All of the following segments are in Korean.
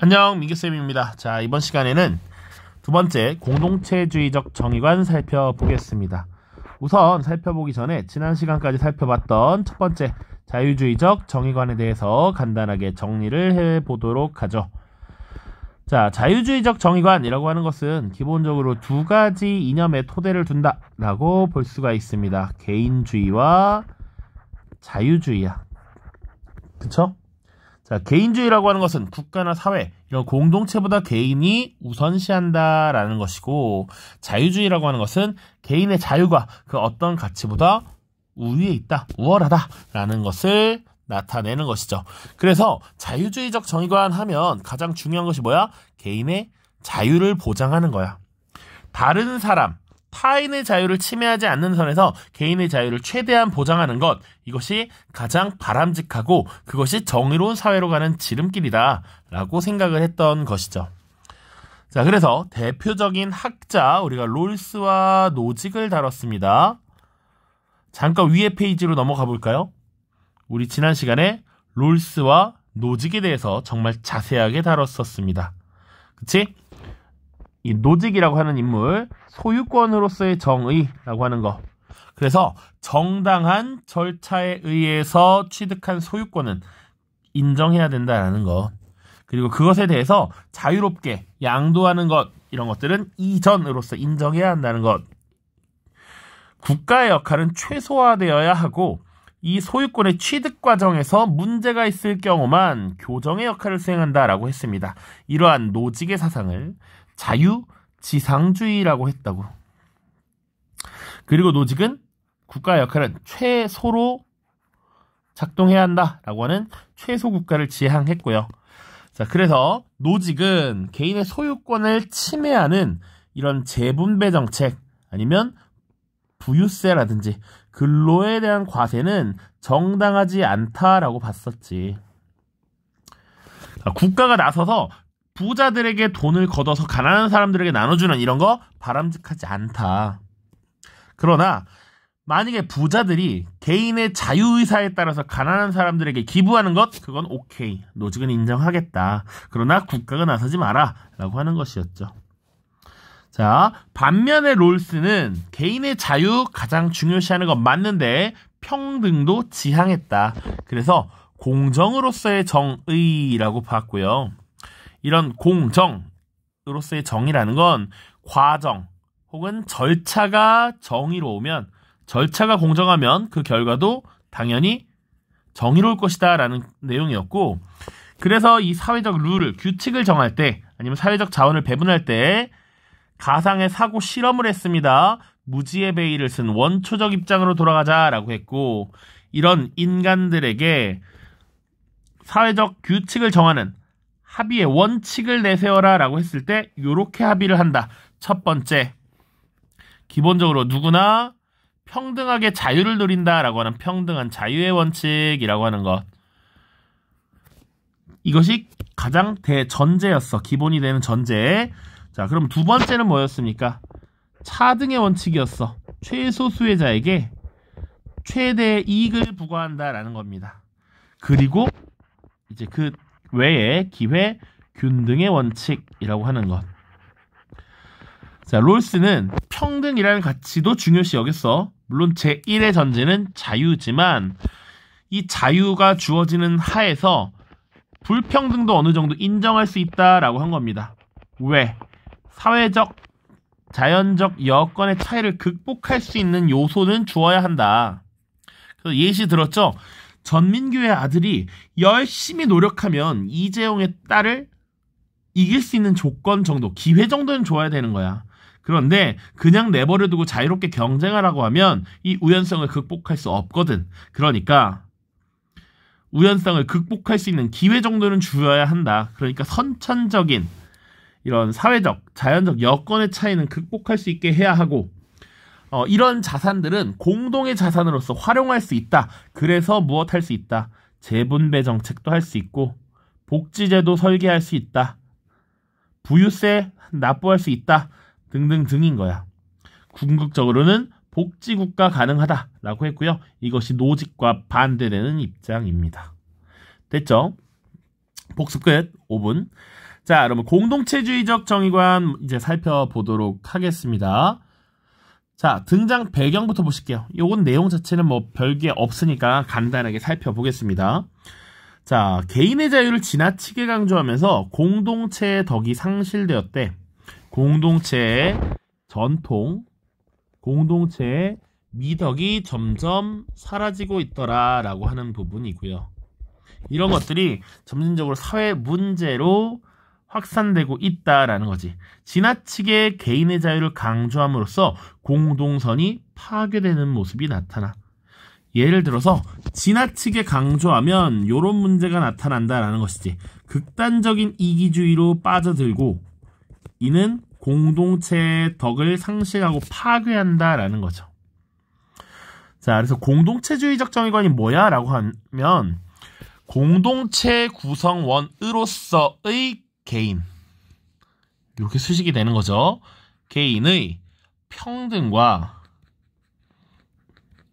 안녕, 민규쌤입니다. 자, 이번 시간에는 두 번째 공동체주의적 정의관 살펴보겠습니다. 우선 살펴보기 전에 지난 시간까지 살펴봤던 첫 번째 자유주의적 정의관에 대해서 간단하게 정리를 해보도록 하죠. 자, 자유주의적 정의관이라고 하는 것은 기본적으로 두 가지 이념의 토대를 둔다라고 볼 수가 있습니다. 개인주의와 자유주의야. 그쵸? 자, 개인주의라고 하는 것은 국가나 사회, 이런 공동체보다 개인이 우선시한다라는 것이고, 자유주의라고 하는 것은 개인의 자유가 그 어떤 가치보다 우위에 있다, 우월하다라는 것을 나타내는 것이죠. 그래서 자유주의적 정의관 하면 가장 중요한 것이 뭐야? 개인의 자유를 보장하는 거야. 다른 사람, 타인의 자유를 침해하지 않는 선에서 개인의 자유를 최대한 보장하는 것, 이것이 가장 바람직하고 그것이 정의로운 사회로 가는 지름길이다 라고 생각을 했던 것이죠. 자, 그래서 대표적인 학자, 우리가 롤스와 노직을 다뤘습니다. 잠깐 위에 페이지로 넘어가 볼까요? 우리 지난 시간에 롤스와 노직에 대해서 정말 자세하게 다뤘었습니다. 그치? 이 노직이라고 하는 인물, 소유권으로서의 정의라고 하는 거. 그래서 정당한 절차에 의해서 취득한 소유권은 인정해야 된다라는 것. 그리고 그것에 대해서 자유롭게 양도하는 것, 이런 것들은 이전으로서 인정해야 한다는 것. 국가의 역할은 최소화되어야 하고 이 소유권의 취득 과정에서 문제가 있을 경우만 교정의 역할을 수행한다라고 했습니다. 이러한 노직의 사상을 자유지상주의라고 했다고. 그리고 노직은 국가의 역할은 최소로 작동해야 한다라고 하는 최소 국가를 지향했고요. 자, 그래서 노직은 개인의 소유권을 침해하는 이런 재분배 정책 아니면 부유세라든지 근로에 대한 과세는 정당하지 않다라고 봤었지. 자, 국가가 나서서 부자들에게 돈을 걷어서 가난한 사람들에게 나눠주는 이런 거 바람직하지 않다. 그러나 만약에 부자들이 개인의 자유의사에 따라서 가난한 사람들에게 기부하는 것, 그건 오케이. 노직은 인정하겠다. 그러나 국가가 나서지 마라 라고 하는 것이었죠. 자, 반면에 롤스는 개인의 자유 가장 중요시하는 건 맞는데 평등도 지향했다. 그래서 공정으로서의 정의라고 봤고요. 이런 공정으로서의 정의라는 건 과정 혹은 절차가 정의로우면, 절차가 공정하면 그 결과도 당연히 정의로울 것이다 라는 내용이었고, 그래서 이 사회적 룰을, 규칙을 정할 때 아니면 사회적 자원을 배분할 때 가상의 사고 실험을 했습니다. 무지의 베일을 쓴 원초적 입장으로 돌아가자라고 했고, 이런 인간들에게 사회적 규칙을 정하는 합의의 원칙을 내세워라 라고 했을 때 요렇게 합의를 한다. 첫 번째, 기본적으로 누구나 평등하게 자유를 누린다 라고 하는 평등한 자유의 원칙이라고 하는 것. 이것이 가장 대전제였어. 기본이 되는 전제. 자, 그럼 두 번째는 뭐였습니까? 차등의 원칙이었어. 최소 수혜자에게 최대의 이익을 부과한다라는 겁니다. 그리고 이제 그 외에 기회 균등의 원칙이라고 하는 것. 자, 롤스는 평등이라는 가치도 중요시 여겼어. 물론 제1의 전제는 자유지만 이 자유가 주어지는 하에서 불평등도 어느 정도 인정할 수 있다라고 한 겁니다. 왜? 사회적, 자연적 여건의 차이를 극복할 수 있는 요소는 주어야 한다. 그래서 예시 들었죠? 전민규의 아들이 열심히 노력하면 이재용의 딸을 이길 수 있는 조건 정도, 기회 정도는 줘야 되는 거야. 그런데 그냥 내버려두고 자유롭게 경쟁하라고 하면 이 우연성을 극복할 수 없거든. 그러니까 우연성을 극복할 수 있는 기회 정도는 주어야 한다. 그러니까 선천적인 이런 사회적, 자연적 여건의 차이는 극복할 수 있게 해야 하고, 이런 자산들은 공동의 자산으로서 활용할 수 있다. 그래서 무엇 할 수 있다? 재분배 정책도 할 수 있고, 복지제도 설계할 수 있다. 부유세 납부할 수 있다. 등등등인 거야. 궁극적으로는 복지국가 가능하다라고 했고요. 이것이 노직과 반대되는 입장입니다. 됐죠? 복습 끝. 5분. 자, 그러면 공동체주의적 정의관 이제 살펴보도록 하겠습니다. 자, 등장 배경부터 보실게요. 요건 내용 자체는 뭐 별게 없으니까 간단하게 살펴보겠습니다. 자, 개인의 자유를 지나치게 강조하면서 공동체의 덕이 상실되었대. 공동체의 전통, 공동체의 미덕이 점점 사라지고 있더라라고 하는 부분이고요. 이런 것들이 점진적으로 사회 문제로 확산되고 있다라는 거지. 지나치게 개인의 자유를 강조함으로써 공동선이 파괴되는 모습이 나타나. 예를 들어서 지나치게 강조하면 이런 문제가 나타난다라는 것이지. 극단적인 이기주의로 빠져들고 이는 공동체의 덕을 상실하고 파괴한다라는 거죠. 자, 그래서 공동체주의적 정의관이 뭐야? 라고 하면 공동체 구성원으로서의 개인, 이렇게 수식이 되는 거죠. 개인의 평등과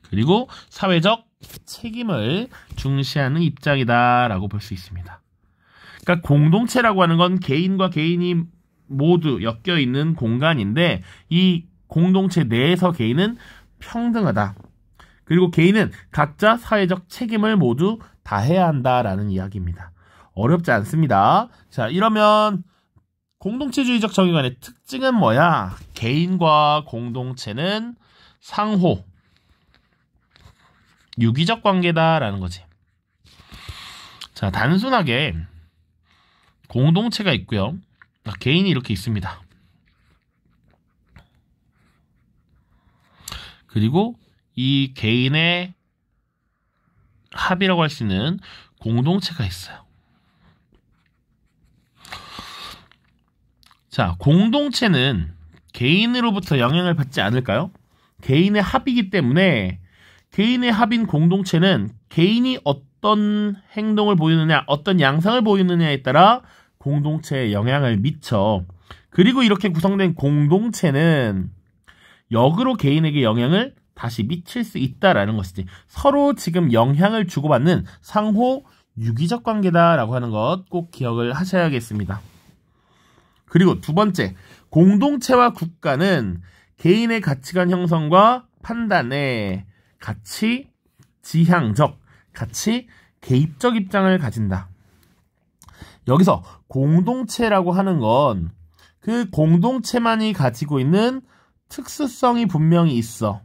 그리고 사회적 책임을 중시하는 입장이다 라고 볼 수 있습니다. 그러니까 공동체라고 하는 건 개인과 개인이 모두 엮여있는 공간인데 이 공동체 내에서 개인은 평등하다. 그리고 개인은 각자 사회적 책임을 모두 다해야 한다라는 이야기입니다. 어렵지 않습니다. 자, 이러면 공동체주의적 정의관의 특징은 뭐야? 개인과 공동체는 상호, 유기적 관계다라는 거지. 자, 단순하게 공동체가 있고요. 개인이 이렇게 있습니다. 그리고 이 개인의 합이라고 할 수 있는 공동체가 있어요. 자, 공동체는 개인으로부터 영향을 받지 않을까요? 개인의 합이기 때문에 개인의 합인 공동체는 개인이 어떤 행동을 보이느냐, 어떤 양상을 보이느냐에 따라 공동체에 영향을 미쳐. 그리고 이렇게 구성된 공동체는 역으로 개인에게 영향을 다시 미칠 수 있다라는 것이지. 서로 지금 영향을 주고받는 상호 유기적 관계다라고 하는 것 꼭 기억을 하셔야겠습니다. 그리고 두 번째, 공동체와 국가는 개인의 가치관 형성과 판단에 가치 지향적, 가치 개입적 입장을 가진다. 여기서 공동체라고 하는 건 그 공동체만이 가지고 있는 특수성이 분명히 있어.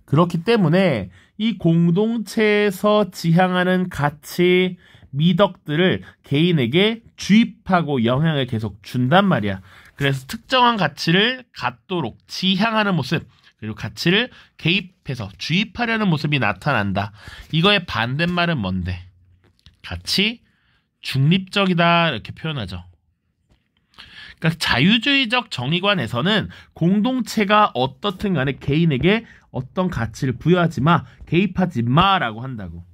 그렇기 때문에 이 공동체에서 지향하는 가치, 미덕들을 개인에게 주입하고 영향을 계속 준단 말이야. 그래서 특정한 가치를 갖도록 지향하는 모습, 그리고 가치를 개입해서 주입하려는 모습이 나타난다. 이거의 반대말은 뭔데? 가치 중립적이다 이렇게 표현하죠. 그러니까 자유주의적 정의관에서는 공동체가 어떻든 간에 개인에게 어떤 가치를 부여하지 마, 개입하지 마라고 한다고.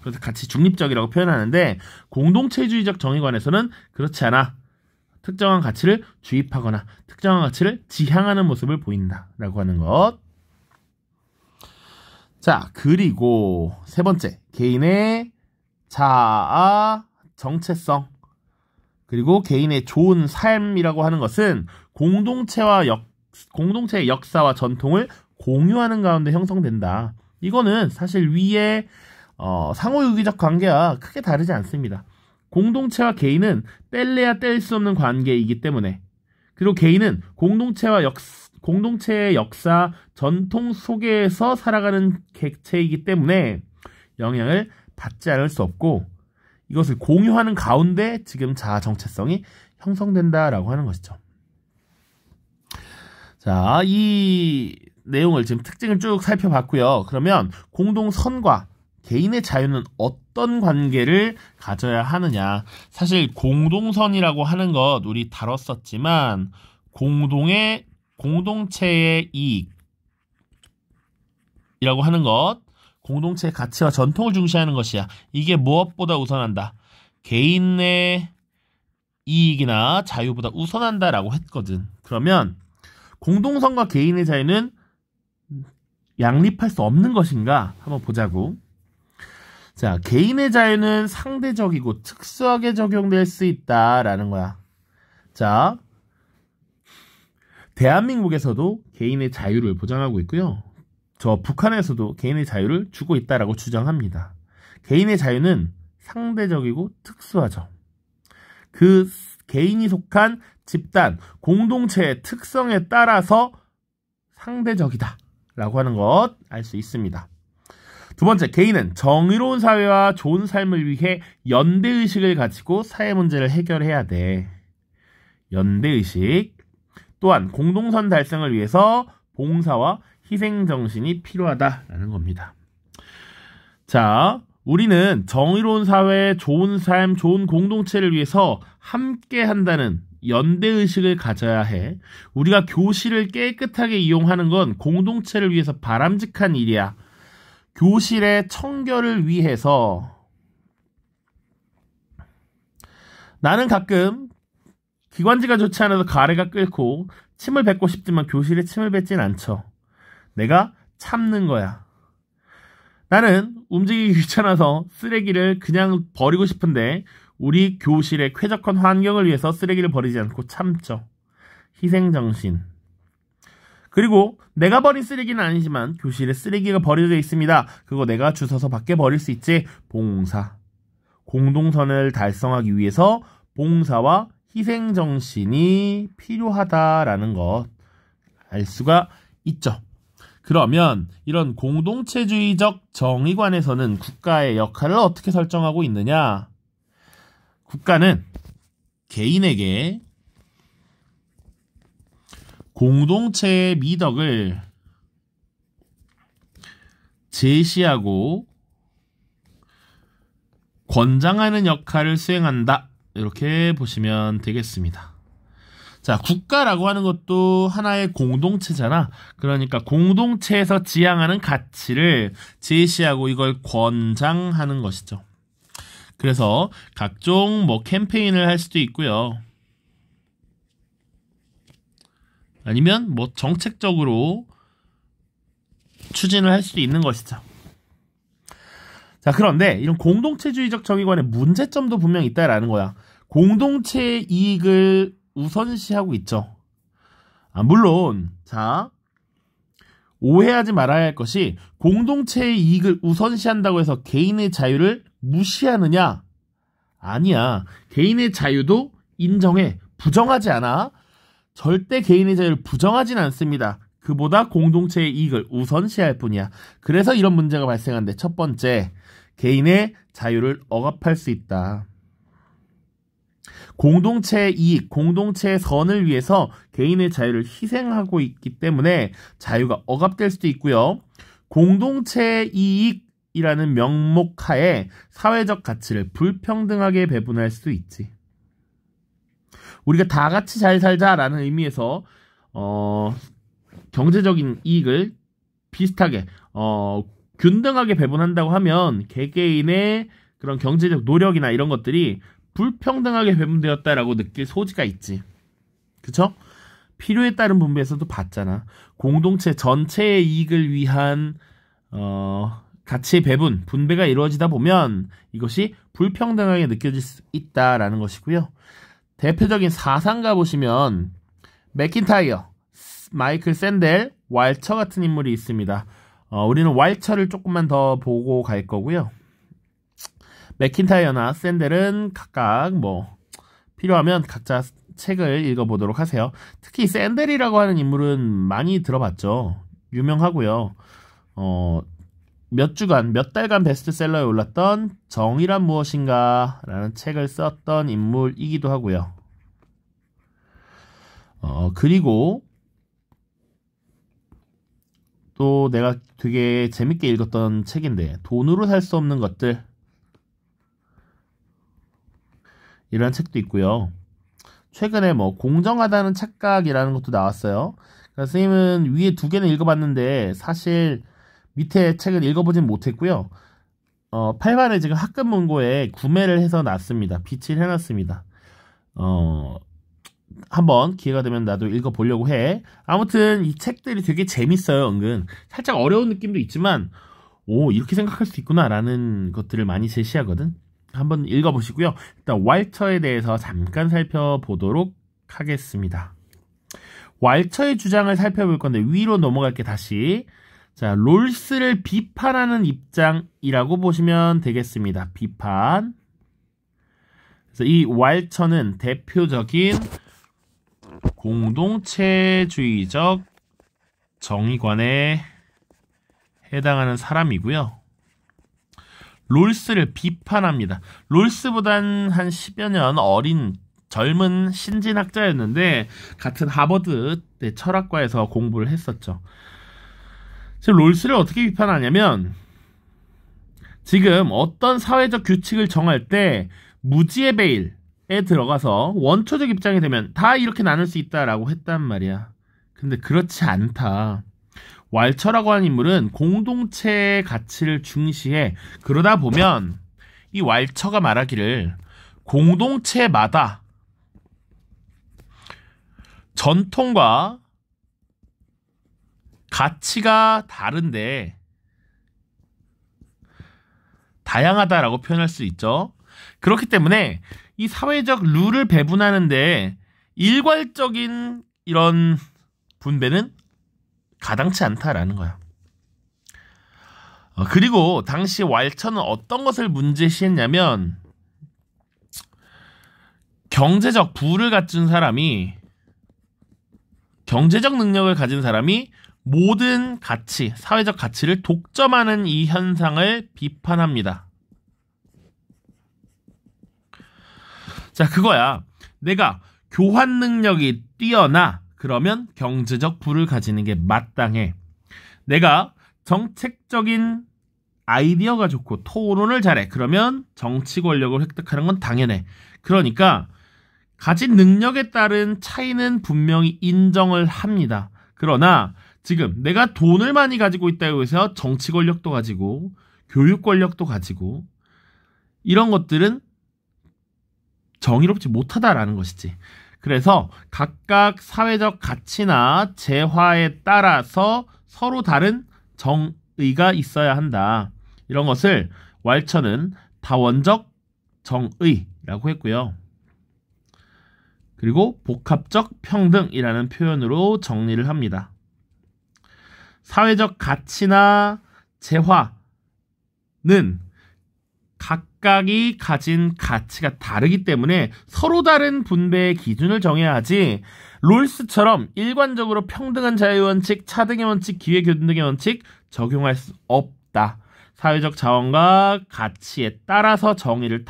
그래서 가치 중립적이라고 표현하는데 공동체주의적 정의관에서는 그렇지 않아. 특정한 가치를 주입하거나 특정한 가치를 지향하는 모습을 보인다라고 하는 것. 자, 그리고 세 번째, 개인의 자아 정체성. 그리고 개인의 좋은 삶이라고 하는 것은 공동체의 역사와 전통을 공유하는 가운데 형성된다. 이거는 사실 위에 상호유기적 관계와 크게 다르지 않습니다. 공동체와 개인은 뗄래야 뗄 수 없는 관계이기 때문에, 그리고 개인은 공동체의 역사, 전통 속에서 살아가는 객체이기 때문에 영향을 받지 않을 수 없고 이것을 공유하는 가운데 지금 자아 정체성이 형성된다라고 하는 것이죠. 자, 이 내용을 지금 특징을 쭉 살펴봤고요. 그러면 공동선과 개인의 자유는 어떤 관계를 가져야 하느냐. 사실 공동선이라고 하는 것 우리 다뤘었지만 공동체의 이익이라고 하는 것, 공동체의 가치와 전통을 중시하는 것이야. 이게 무엇보다 우선한다. 개인의 이익이나 자유보다 우선한다라고 했거든. 그러면 공동선과 개인의 자유는 양립할 수 없는 것인가? 한번 보자고. 자, 개인의 자유는 상대적이고 특수하게 적용될 수 있다라는 거야. 자, 대한민국에서도 개인의 자유를 보장하고 있고요. 저 북한에서도 개인의 자유를 주고 있다라고 주장합니다. 개인의 자유는 상대적이고 특수하죠. 그 개인이 속한 집단, 공동체의 특성에 따라서 상대적이다 라고 하는 것 알 수 있습니다. 두 번째, 개인은 정의로운 사회와 좋은 삶을 위해 연대의식을 가지고 사회 문제를 해결해야 돼. 연대의식. 또한 공동선 달성을 위해서 봉사와 희생정신이 필요하다라는 겁니다. 자, 우리는 정의로운 사회, 좋은 삶, 좋은 공동체를 위해서 함께 한다는 연대의식을 가져야 해. 우리가 교실을 깨끗하게 이용하는 건 공동체를 위해서 바람직한 일이야. 교실의 청결을 위해서 나는 가끔 기관지가 좋지 않아서 가래가 끓고 침을 뱉고 싶지만 교실에 침을 뱉진 않죠. 내가 참는 거야. 나는 움직이기 귀찮아서 쓰레기를 그냥 버리고 싶은데 우리 교실의 쾌적한 환경을 위해서 쓰레기를 버리지 않고 참죠. 희생정신. 그리고 내가 버린 쓰레기는 아니지만 교실에 쓰레기가 버려져 있습니다. 그거 내가 주워서 밖에 버릴 수 있지. 봉사. 공동선을 달성하기 위해서 봉사와 희생정신이 필요하다라는 것 알 수가 있죠. 그러면 이런 공동체주의적 정의관에서는 국가의 역할을 어떻게 설정하고 있느냐? 국가는 개인에게 공동체의 미덕을 제시하고 권장하는 역할을 수행한다. 이렇게 보시면 되겠습니다. 자, 국가라고 하는 것도 하나의 공동체잖아. 그러니까 공동체에서 지향하는 가치를 제시하고 이걸 권장하는 것이죠. 그래서 각종 캠페인을 할 수도 있고요. 아니면 정책적으로 추진을 할 수도 있는 것이죠. 자, 그런데 이런 공동체주의적 정의관의 문제점도 분명히 있다라는 거야. 공동체의 이익을 우선시하고 있죠. 물론, 자, 오해하지 말아야 할 것이 공동체의 이익을 우선시한다고 해서 개인의 자유를 무시하느냐? 아니야. 개인의 자유도 인정해. 부정하지 않아. 절대 개인의 자유를 부정하진 않습니다. 그보다 공동체의 이익을 우선시할 뿐이야. 그래서 이런 문제가 발생한데, 첫 번째, 개인의 자유를 억압할 수 있다. 공동체의 이익, 공동체의 선을 위해서 개인의 자유를 희생하고 있기 때문에 자유가 억압될 수도 있고요. 공동체의 이익이라는 명목 하에 사회적 가치를 불평등하게 배분할 수도 있지. 우리가 다 같이 잘 살자라는 의미에서 경제적인 이익을 비슷하게 균등하게 배분한다고 하면 개개인의 그런 경제적 노력이나 이런 것들이 불평등하게 배분되었다라고 느낄 소지가 있지. 그쵸? 필요에 따른 분배에서도 봤잖아. 공동체 전체의 이익을 위한 가치의 배분, 분배가 이루어지다 보면 이것이 불평등하게 느껴질 수 있다라는 것이고요. 대표적인 사상가 보시면 맥킨타이어, 마이클 샌델, 왈처 같은 인물이 있습니다. 우리는 왈처를 조금만 더 보고 갈 거고요. 맥킨타이어나 샌델은 각각 필요하면 각자 책을 읽어보도록 하세요. 특히 샌델이라고 하는 인물은 많이 들어봤죠. 유명하고요. 몇 달간 베스트셀러에 올랐던 정의란 무엇인가 라는 책을 썼던 인물이기도 하고요. 그리고 또 내가 되게 재밌게 읽었던 책인데, 돈으로 살 수 없는 것들, 이런 책도 있고요. 최근에 공정하다는 착각이라는 것도 나왔어요. 그러니까 선생님은 위에 두 개는 읽어봤는데 사실 밑에 책을 읽어보진 못했고요. 8반에 지금 학급 문고에 구매를 해서 놨습니다. 비치를 해놨습니다. 한번 기회가 되면 나도 읽어보려고 해. 아무튼 이 책들이 되게 재밌어요. 은근 살짝 어려운 느낌도 있지만 오, 이렇게 생각할 수 있구나라는 것들을 많이 제시하거든. 한번 읽어보시고요. 일단 왈처에 대해서 잠깐 살펴보도록 하겠습니다. 왈처의 주장을 살펴볼 건데 위로 넘어갈게 다시. 자, 롤스를 비판하는 입장이라고 보시면 되겠습니다. 비판. 그래서 이 왈처는 대표적인 공동체주의적 정의관에 해당하는 사람이고요. 롤스를 비판합니다. 롤스보단 한 10여 년 어린 젊은 신진학자였는데 같은 하버드 철학과에서 공부를 했었죠. 지금 롤스를 어떻게 비판하냐면 지금 어떤 사회적 규칙을 정할 때 무지의 베일에 들어가서 원초적 입장이 되면 다 이렇게 나눌 수 있다라고 했단 말이야. 근데 그렇지 않다. 왈처라고 하는 인물은 공동체의 가치를 중시해. 그러다 보면 이 왈처가 말하기를 공동체마다 전통과 가치가 다른데 다양하다라고 표현할 수 있죠. 그렇기 때문에 이 사회적 룰을 배분하는데 일괄적인 이런 분배는 가당치 않다라는 거야. 그리고 당시 왈처는 어떤 것을 문제시했냐면 경제적 부를 갖춘 사람이 경제적 능력을 가진 사람이 모든 가치, 사회적 가치를 독점하는 이 현상을 비판합니다. 자, 그거야. 내가 교환 능력이 뛰어나 그러면 경제적 부를 가지는 게 마땅해. 내가 정책적인 아이디어가 좋고 토론을 잘해. 그러면 정치 권력을 획득하는 건 당연해. 그러니까 가진 능력에 따른 차이는 분명히 인정을 합니다. 그러나 지금 내가 돈을 많이 가지고 있다고 해서 정치 권력도 가지고 교육 권력도 가지고 이런 것들은 정의롭지 못하다라는 것이지. 그래서 각각 사회적 가치나 재화에 따라서 서로 다른 정의가 있어야 한다. 이런 것을 왈처는 다원적 정의라고 했고요. 그리고 복합적 평등이라는 표현으로 정리를 합니다. 사회적 가치나 재화는 각각이 가진 가치가 다르기 때문에 서로 다른 분배의 기준을 정해야 하지 롤스처럼 일관적으로 평등한 자유원칙, 차등의 원칙, 기회균등의 원칙 적용할 수 없다. 사회적 자원과 가치에 따라서 정의를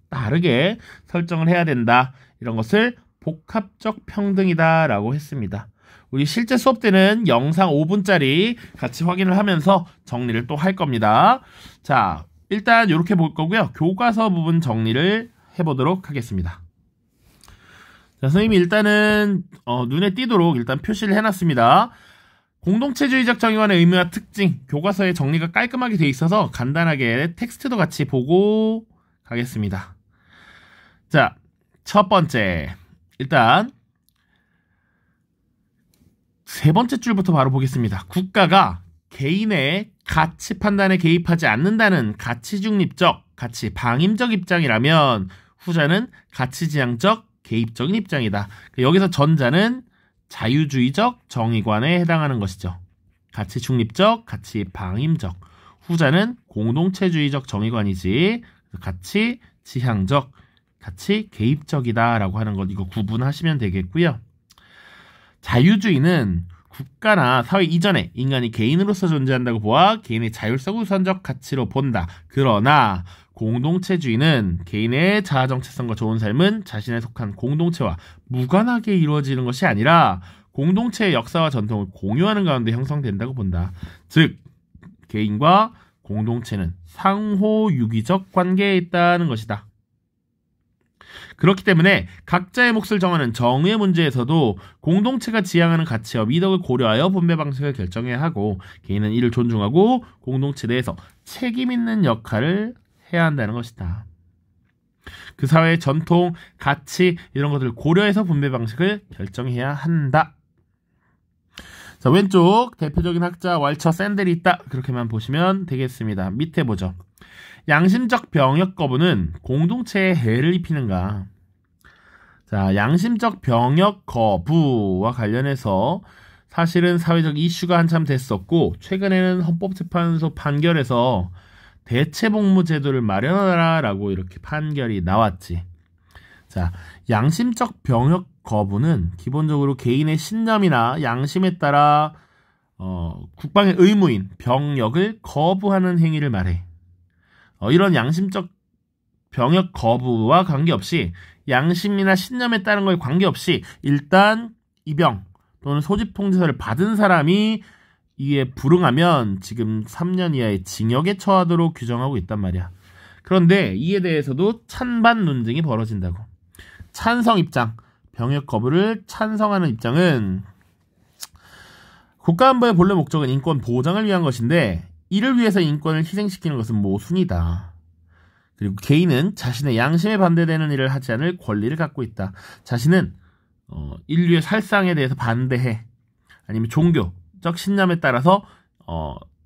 다르게 설정을 해야 된다. 이런 것을 복합적 평등이다 라고 했습니다. 우리 실제 수업 때는 영상 5분짜리 같이 확인을 하면서 정리를 또 할 겁니다. 자, 일단 이렇게 볼 거고요. 교과서 부분 정리를 해보도록 하겠습니다. 자, 선생님이 일단은 눈에 띄도록 일단 표시를 해놨습니다. 공동체주의적 정의관의 의미와 특징, 교과서에 정리가 깔끔하게 돼 있어서 간단하게 텍스트도 같이 보고 가겠습니다. 자, 첫 번째, 일단 세 번째 줄부터 바로 보겠습니다. 국가가 개인의 가치 판단에 개입하지 않는다는 가치 중립적, 가치 방임적 입장이라면 후자는 가치지향적, 개입적인 입장이다. 여기서 전자는 자유주의적 정의관에 해당하는 것이죠. 가치 중립적, 가치 방임적. 후자는 공동체주의적 정의관이지. 가치 지향적, 가치 개입적이다라고 하는 것 이거 구분하시면 되겠고요. 자유주의는 국가나 사회 이전에 인간이 개인으로서 존재한다고 보아 개인의 자율성 우선적 가치로 본다. 그러나 공동체주의는 개인의 자아정체성과 좋은 삶은 자신에 속한 공동체와 무관하게 이루어지는 것이 아니라 공동체의 역사와 전통을 공유하는 가운데 형성된다고 본다. 즉, 개인과 공동체는 상호 유기적 관계에 있다는 것이다. 그렇기 때문에 각자의 몫을 정하는 정의의 문제에서도 공동체가 지향하는 가치와 미덕을 고려하여 분배 방식을 결정해야 하고 개인은 이를 존중하고 공동체 내에서 책임 있는 역할을 해야 한다는 것이다. 그 사회의 전통, 가치 이런 것들을 고려해서 분배 방식을 결정해야 한다. 자, 왼쪽 대표적인 학자 왈처 샌델이 있다. 그렇게만 보시면 되겠습니다. 밑에 보죠. 양심적 병역 거부는 공동체에 해를 입히는가? 자, 양심적 병역 거부와 관련해서 사실은 사회적 이슈가 한참 됐었고, 최근에는 헌법재판소 판결에서 대체복무 제도를 마련하라라고 이렇게 판결이 나왔지. 자, 양심적 병역 거부는 기본적으로 개인의 신념이나 양심에 따라 국방의 의무인 병역을 거부하는 행위를 말해. 이런 양심적 병역 거부와 관계없이 양심이나 신념에 따른 거에 관계없이 일단 입영 또는 소집 통지서를 받은 사람이 이에 불응하면 지금 3년 이하의 징역에 처하도록 규정하고 있단 말이야. 그런데 이에 대해서도 찬반 논쟁이 벌어진다고. 찬성 입장, 병역 거부를 찬성하는 입장은 국가안보의 본래 목적은 인권 보장을 위한 것인데 이를 위해서 인권을 희생시키는 것은 모순이다. 그리고 개인은 자신의 양심에 반대되는 일을 하지 않을 권리를 갖고 있다. 자신은 인류의 살상에 대해서 반대해. 아니면 종교적 신념에 따라서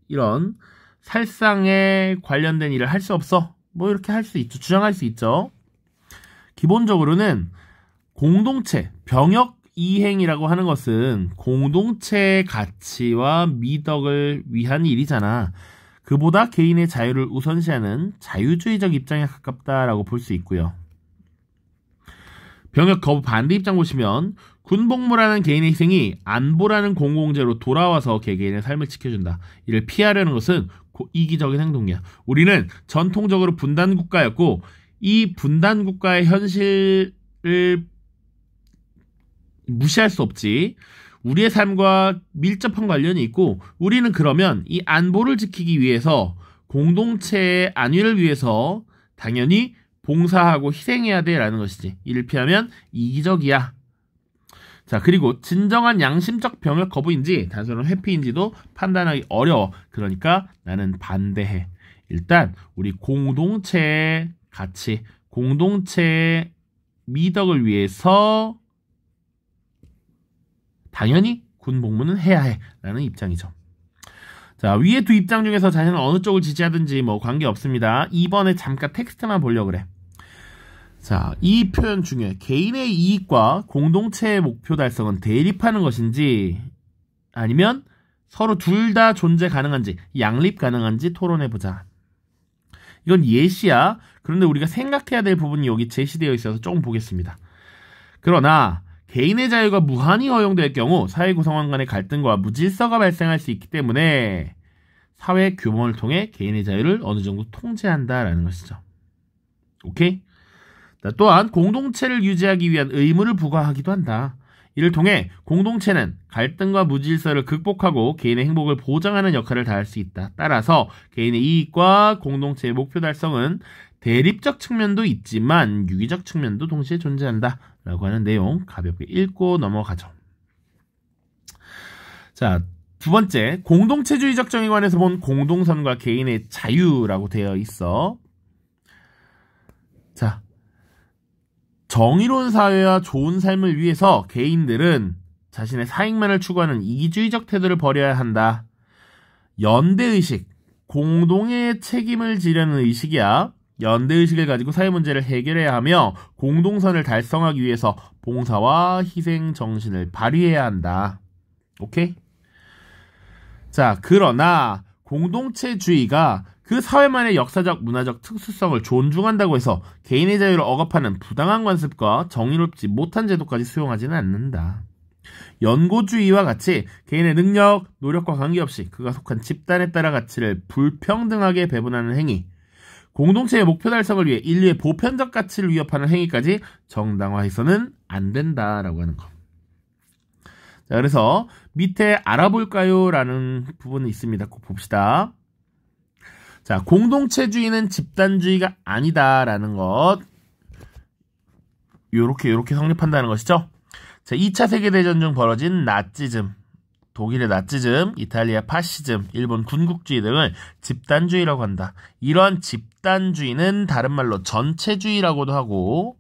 이런 살상에 관련된 일을 할 수 없어. 뭐 이렇게 할 수 있죠. 주장할 수 있죠. 기본적으로는 공동체, 병역 이행이라고 하는 것은 공동체의 가치와 미덕을 위한 일이잖아. 그보다 개인의 자유를 우선시하는 자유주의적 입장에 가깝다라고 볼 수 있고요. 병역 거부 반대 입장 보시면 군복무라는 개인의 희생이 안보라는 공공재로 돌아와서 개개인의 삶을 지켜준다. 이를 피하려는 것은 이기적인 행동이야. 우리는 전통적으로 분단 국가였고 이 분단 국가의 현실을 무시할 수 없지. 우리의 삶과 밀접한 관련이 있고 우리는 그러면 이 안보를 지키기 위해서 공동체의 안위를 위해서 당연히 봉사하고 희생해야 돼라는 것이지. 이를 피하면 이기적이야. 자, 그리고 진정한 양심적 병역 거부인지 단순한 회피인지도 판단하기 어려워. 그러니까 나는 반대해. 일단 우리 공동체의 가치, 공동체의 미덕을 위해서 당연히 군복무는 해야 해 라는 입장이죠. 자, 위에 두 입장 중에서 자신은 어느 쪽을 지지하든지 뭐 관계없습니다. 2번에 잠깐 텍스트만 보려고 그래. 자, 이 표현 중에 개인의 이익과 공동체의 목표 달성은 대립하는 것인지 아니면 서로 둘 다 존재 가능한지 양립 가능한지 토론해보자. 이건 예시야. 그런데 우리가 생각해야 될 부분이 여기 제시되어 있어서 조금 보겠습니다. 그러나 개인의 자유가 무한히 허용될 경우 사회 구성원 간의 갈등과 무질서가 발생할 수 있기 때문에 사회 규범을 통해 개인의 자유를 어느 정도 통제한다라는 것이죠. 오케이? 또한 공동체를 유지하기 위한 의무를 부과하기도 한다. 이를 통해 공동체는 갈등과 무질서를 극복하고 개인의 행복을 보장하는 역할을 다할 수 있다. 따라서 개인의 이익과 공동체의 목표 달성은 대립적 측면도 있지만 유기적 측면도 동시에 존재한다 라고 하는 내용 가볍게 읽고 넘어가죠. 자, 두 번째, 공동체주의적 정의관에서 본 공동선과 개인의 자유라고 되어 있어. 자, 정의로운 사회와 좋은 삶을 위해서 개인들은 자신의 사익만을 추구하는 이기주의적 태도를 버려야 한다. 연대의식, 공동의 책임을 지려는 의식이야. 연대의식을 가지고 사회 문제를 해결해야 하며 공동선을 달성하기 위해서 봉사와 희생 정신을 발휘해야 한다. 오케이? 자, 그러나 공동체주의가 그 사회만의 역사적, 문화적 특수성을 존중한다고 해서 개인의 자유를 억압하는 부당한 관습과 정의롭지 못한 제도까지 수용하지는 않는다. 연고주의와 같이 개인의 능력, 노력과 관계없이 그가 속한 집단에 따라 가치를 불평등하게 배분하는 행위, 공동체의 목표 달성을 위해 인류의 보편적 가치를 위협하는 행위까지 정당화해서는 안 된다라고 하는 거. 자, 그래서 밑에 알아볼까요? 라는 부분이 있습니다. 꼭 봅시다. 자, 공동체주의는 집단주의가 아니다라는 것. 요렇게 성립한다는 것이죠. 자, 2차 세계대전 중 벌어진 나치즘, 독일의 나치즘, 이탈리아 파시즘, 일본 군국주의 등을 집단주의라고 한다. 이러한 집단주의는 다른 말로 전체주의라고도 하고,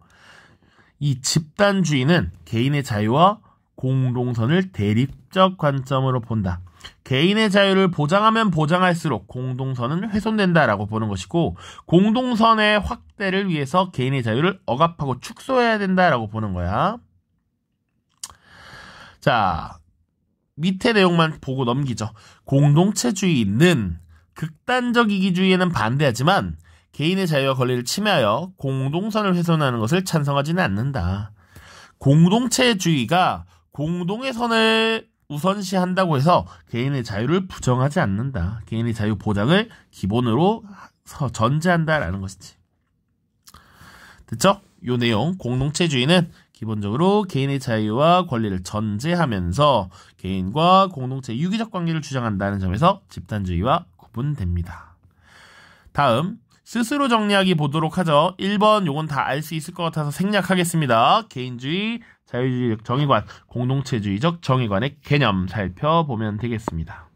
이 집단주의는 개인의 자유와 공동선을 대립적 관점으로 본다. 개인의 자유를 보장하면 보장할수록 공동선은 훼손된다라고 보는 것이고, 공동선의 확대를 위해서 개인의 자유를 억압하고 축소해야 된다라고 보는 거야. 자, 밑에 내용만 보고 넘기죠. 공동체주의는 극단적 이기주의에는 반대하지만 개인의 자유와 권리를 침해하여 공동선을 훼손하는 것을 찬성하지는 않는다. 공동체주의가 공동의 선을 우선시한다고 해서 개인의 자유를 부정하지 않는다. 개인의 자유 보장을 기본으로 전제한다라는 것이지. 됐죠? 요 내용, 공동체주의는 기본적으로 개인의 자유와 권리를 전제하면서 개인과 공동체 유기적 관계를 주장한다는 점에서 집단주의와 구분됩니다. 다음, 스스로 정리하기 보도록 하죠. 1번 요건 다 알 수 있을 것 같아서 생략하겠습니다. 개인주의, 자유주의적 정의관, 공동체주의적 정의관의 개념 살펴보면 되겠습니다.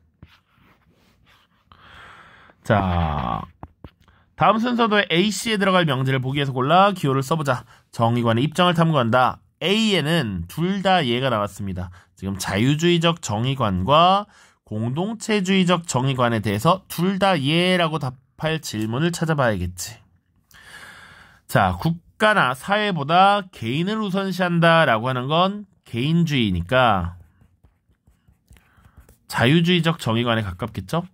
자, 다음 순서도에 A씨에 들어갈 명제를 보기에서 골라 기호를 써보자. 정의관의 입장을 탐구한다. A에는 둘 다 예가 나왔습니다. 지금 자유주의적 정의관과 공동체주의적 정의관에 대해서 둘 다 예라고 답할 질문을 찾아봐야겠지. 자, 국가나 사회보다 개인을 우선시한다라고 하는 건 개인주의니까 자유주의적 정의관에 가깝겠죠?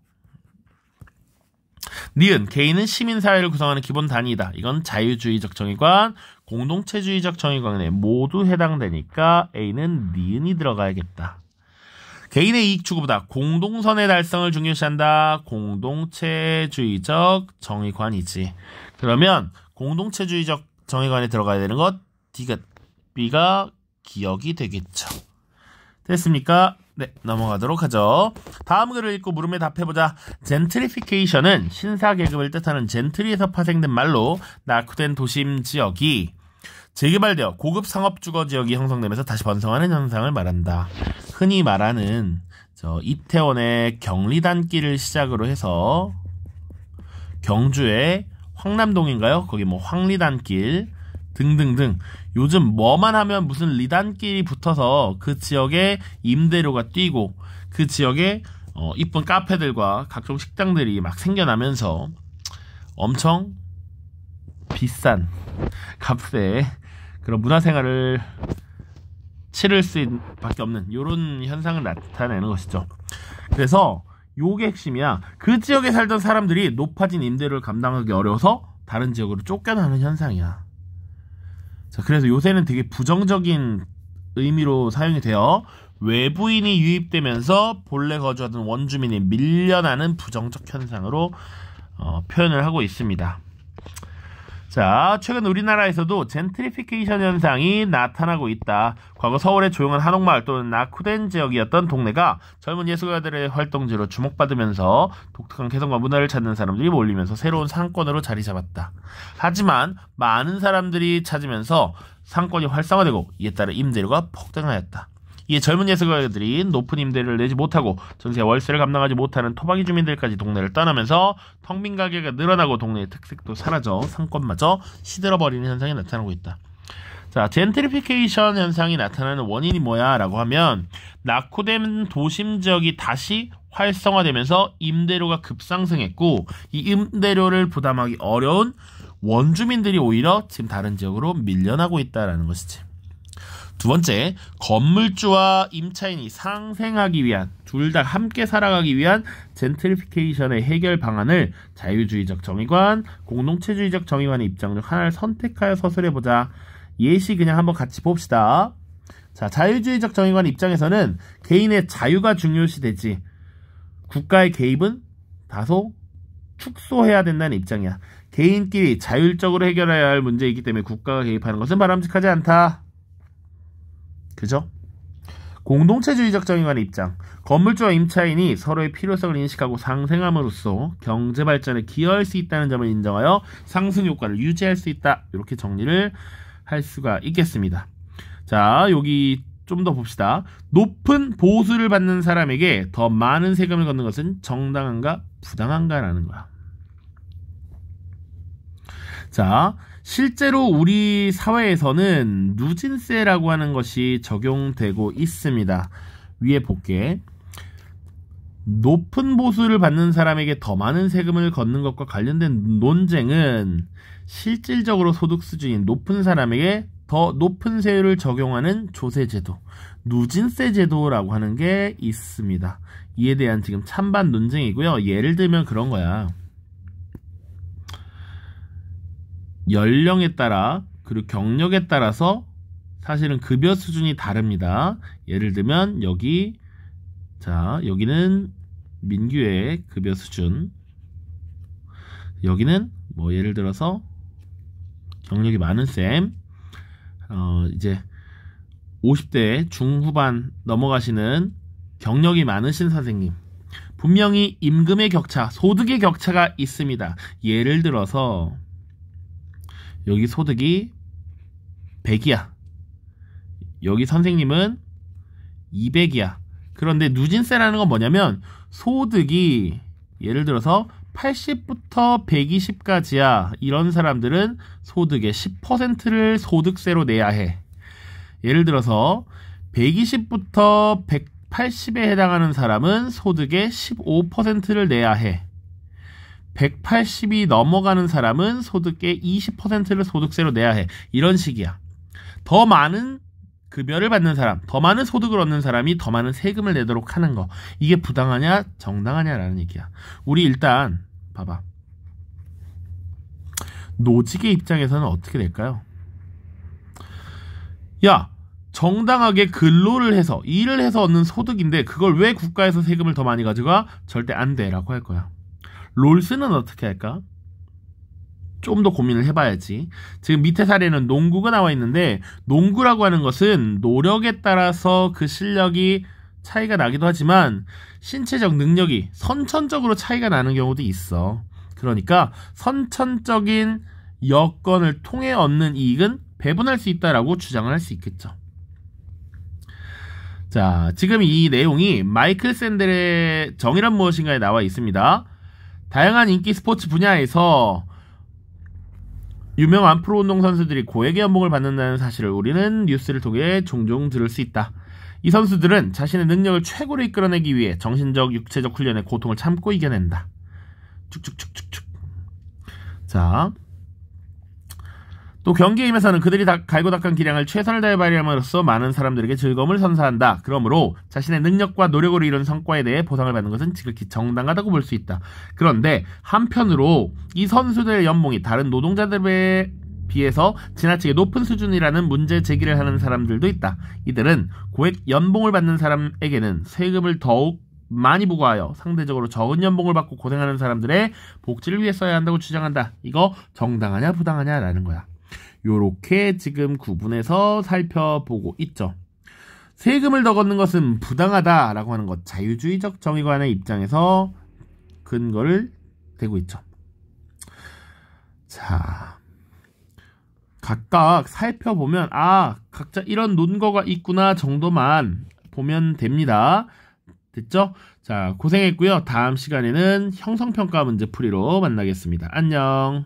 니은, 개인은 시민사회를 구성하는 기본 단위이다. 이건 자유주의적 정의관, 공동체주의적 정의관에 모두 해당되니까 A는 니은이 들어가야겠다. 개인의 이익 추구보다 공동선의 달성을 중요시한다. 공동체주의적 정의관이지. 그러면 공동체주의적 정의관에 들어가야 되는 것 D가, B가 기억이 되겠죠. 됐습니까? 네, 넘어가도록 하죠. 다음 글을 읽고 물음에 답해보자. 젠트리피케이션은 신사계급을 뜻하는 젠트리에서 파생된 말로 낙후된 도심 지역이 재개발되어 고급 상업주거 지역이 형성되면서 다시 번성하는 현상을 말한다. 흔히 말하는 이태원의 경리단길을 시작으로 해서 경주의 황남동인가요? 거기 뭐 황리단길 등등등 요즘 뭐만 하면 무슨 리단길이 붙어서 그 지역에 임대료가 뛰고 그 지역에 이쁜 카페들과 각종 식당들이 막 생겨나면서 엄청 비싼 값에 그런 문화생활을 치를 수밖에 없는 이런 현상을 나타내는 것이죠. 그래서 요게 핵심이야. 그 지역에 살던 사람들이 높아진 임대료를 감당하기 어려워서 다른 지역으로 쫓겨나는 현상이야. 자, 그래서 요새는 되게 부정적인 의미로 사용이 되어 외부인이 유입되면서 본래 거주하던 원주민이 밀려나는 부정적 현상으로 표현을 하고 있습니다. 자, 최근 우리나라에서도 젠트리피케이션 현상이 나타나고 있다. 과거 서울의 조용한 한옥마을 또는 낙후된 지역이었던 동네가 젊은 예술가들의 활동지로 주목받으면서 독특한 개성과 문화를 찾는 사람들이 몰리면서 새로운 상권으로 자리 잡았다. 하지만 많은 사람들이 찾으면서 상권이 활성화되고 이에 따라 임대료가 폭등하였다. 이에 젊은 예술가들이 높은 임대료를 내지 못하고 전세 월세를 감당하지 못하는 토박이 주민들까지 동네를 떠나면서 텅 빈 가게가 늘어나고 동네의 특색도 사라져 상권마저 시들어버리는 현상이 나타나고 있다. 자, 젠트리피케이션 현상이 나타나는 원인이 뭐야? 라고 하면 낙후된 도심 지역이 다시 활성화되면서 임대료가 급상승했고 이 임대료를 부담하기 어려운 원주민들이 오히려 지금 다른 지역으로 밀려나고 있다는 것이지. 두 번째, 건물주와 임차인이 상생하기 위한, 둘 다 함께 살아가기 위한 젠트리피케이션의 해결 방안을 자유주의적 정의관, 공동체주의적 정의관의 입장 중 하나를 선택하여 서술해보자. 예시 그냥 한번 같이 봅시다. 자, 자유주의적 정의관 입장에서는 개인의 자유가 중요시되지 국가의 개입은 다소 축소해야 된다는 입장이야. 개인끼리 자율적으로 해결해야 할 문제이기 때문에 국가가 개입하는 것은 바람직하지 않다. 그죠? 공동체주의적 정의관의 입장. 건물주와 임차인이 서로의 필요성을 인식하고 상생함으로써 경제발전에 기여할 수 있다는 점을 인정하여 상승효과를 유지할 수 있다. 이렇게 정리를 할 수가 있겠습니다. 자, 여기 좀 더 봅시다. 높은 보수를 받는 사람에게 더 많은 세금을 걷는 것은 정당한가 부당한가 라는 거야. 자, 실제로 우리 사회에서는 누진세라고 하는 것이 적용되고 있습니다. 위에 볼게. 높은 보수를 받는 사람에게 더 많은 세금을 걷는 것과 관련된 논쟁은 실질적으로 소득 수준이 높은 사람에게 더 높은 세율을 적용하는 조세제도, 누진세 제도라고 하는 게 있습니다. 이에 대한 지금 찬반 논쟁이고요. 예를 들면 그런 거야. 연령에 따라 그리고 경력에 따라서 사실은 급여 수준이 다릅니다. 예를 들면 여기는 민규의 급여 수준, 여기는 뭐 예를 들어서 경력이 많은 쌤, 이제 50대 중후반 넘어가시는 경력이 많으신 선생님, 분명히 임금의 격차, 소득의 격차가 있습니다. 예를 들어서 여기 소득이 100이야. 여기 선생님은 200이야. 그런데 누진세라는 건 뭐냐면 소득이 예를 들어서 80부터 120까지야. 이런 사람들은 소득의 10%를 소득세로 내야 해. 예를 들어서 120부터 180에 해당하는 사람은 소득의 15%를 내야 해. 180이 넘어가는 사람은 소득의 20%를 소득세로 내야 해. 이런 식이야. 더 많은 급여를 받는 사람, 더 많은 소득을 얻는 사람이 더 많은 세금을 내도록 하는 거. 이게 부당하냐 정당하냐라는 얘기야. 우리 일단 봐봐. 노직의 입장에서는 어떻게 될까요? 야, 정당하게 근로를 해서 일을 해서 얻는 소득인데 그걸 왜 국가에서 세금을 더 많이 가져가? 절대 안 돼 라고 할 거야. 롤스는 어떻게 할까? 좀 더 고민을 해봐야지. 지금 밑에 사례는 농구가 나와 있는데, 농구라고 하는 것은 노력에 따라서 그 실력이 차이가 나기도 하지만 신체적 능력이 선천적으로 차이가 나는 경우도 있어. 그러니까 선천적인 여건을 통해 얻는 이익은 배분할 수 있다라고 주장을 할 수 있겠죠. 자, 지금 이 내용이 마이클 샌델의 정의란 무엇인가에 나와 있습니다. 다양한 인기 스포츠 분야에서 유명한 프로운동 선수들이 고액의 연봉을 받는다는 사실을 우리는 뉴스를 통해 종종 들을 수 있다. 이 선수들은 자신의 능력을 최고로 이끌어내기 위해 정신적, 육체적 훈련의 고통을 참고 이겨낸다. 쭉쭉쭉쭉쭉. 자, 또 경기에 임해서는 그들이 갈고 닦은 기량을 최선을 다해 발휘함으로써 많은 사람들에게 즐거움을 선사한다. 그러므로 자신의 능력과 노력으로 이룬 성과에 대해 보상을 받는 것은 지극히 정당하다고 볼 수 있다. 그런데 한편으로 이 선수들의 연봉이 다른 노동자들에 비해서 지나치게 높은 수준이라는 문제 제기를 하는 사람들도 있다. 이들은 고액 연봉을 받는 사람에게는 세금을 더욱 많이 부과하여 상대적으로 적은 연봉을 받고 고생하는 사람들의 복지를 위해 써야 한다고 주장한다. 이거 정당하냐 부당하냐라는 거야. 요렇게 지금 구분해서 살펴보고 있죠. 세금을 더 걷는 것은 부당하다라고 하는 것, 자유주의적 정의관의 입장에서 근거를 대고 있죠. 자, 각각 살펴보면 각자 이런 논거가 있구나 정도만 보면 됩니다. 됐죠? 자, 고생했고요. 다음 시간에는 형성평가 문제 풀이로 만나겠습니다. 안녕.